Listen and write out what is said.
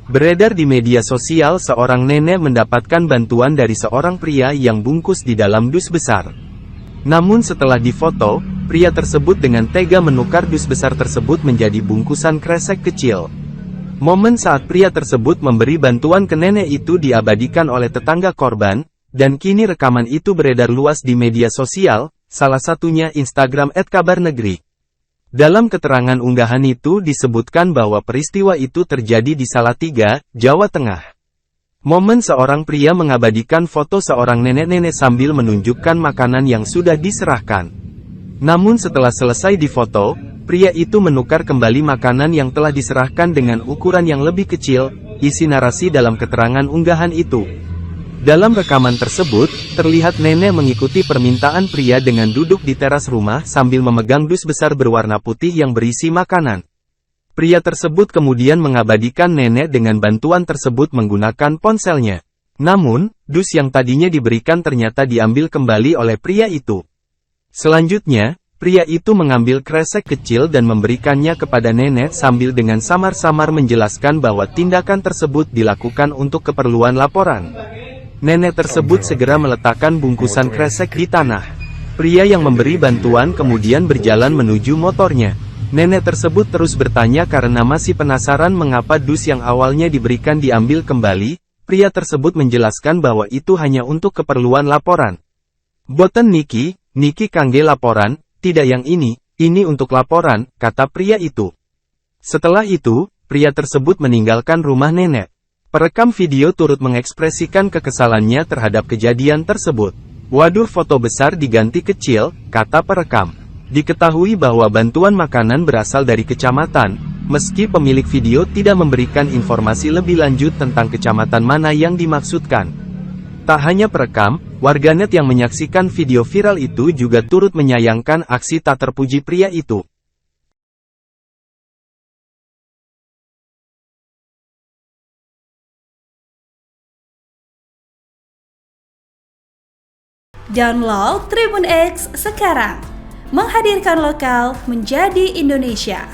Beredar di media sosial seorang nenek mendapatkan bantuan dari seorang pria yang bungkus di dalam dus besar. Namun setelah difoto, pria tersebut dengan tega menukar dus besar tersebut menjadi bungkusan kresek kecil. Momen saat pria tersebut memberi bantuan ke nenek itu diabadikan oleh tetangga korban, dan kini rekaman itu beredar luas di media sosial, salah satunya Instagram @kabarnegri. Dalam keterangan unggahan itu disebutkan bahwa peristiwa itu terjadi di Salatiga, Jawa Tengah. Momen seorang pria mengabadikan foto seorang nenek-nenek sambil menunjukkan makanan yang sudah diserahkan. Namun setelah selesai difoto, pria itu menukar kembali makanan yang telah diserahkan dengan ukuran yang lebih kecil, isi narasi dalam keterangan unggahan itu. Dalam rekaman tersebut, terlihat nenek mengikuti permintaan pria dengan duduk di teras rumah sambil memegang dus besar berwarna putih yang berisi makanan. Pria tersebut kemudian mengabadikan nenek dengan bantuan tersebut menggunakan ponselnya. Namun, dus yang tadinya diberikan ternyata diambil kembali oleh pria itu. Selanjutnya, pria itu mengambil kresek kecil dan memberikannya kepada nenek sambil dengan samar-samar menjelaskan bahwa tindakan tersebut dilakukan untuk keperluan laporan. Nenek tersebut segera meletakkan bungkusan kresek di tanah. Pria yang memberi bantuan kemudian berjalan menuju motornya. Nenek tersebut terus bertanya karena masih penasaran mengapa dus yang awalnya diberikan diambil kembali. Pria tersebut menjelaskan bahwa itu hanya untuk keperluan laporan. "Boten niki kangge laporan, tidak yang ini untuk laporan," kata pria itu. Setelah itu, pria tersebut meninggalkan rumah nenek. Perekam video turut mengekspresikan kekesalannya terhadap kejadian tersebut. "Waduh, foto besar diganti kecil," kata perekam. Diketahui bahwa bantuan makanan berasal dari kecamatan, meski pemilik video tidak memberikan informasi lebih lanjut tentang kecamatan mana yang dimaksudkan. Tak hanya perekam, warganet yang menyaksikan video viral itu juga turut menyayangkan aksi tak terpuji pria itu. Download Tribun X sekarang, menghadirkan lokal menjadi Indonesia.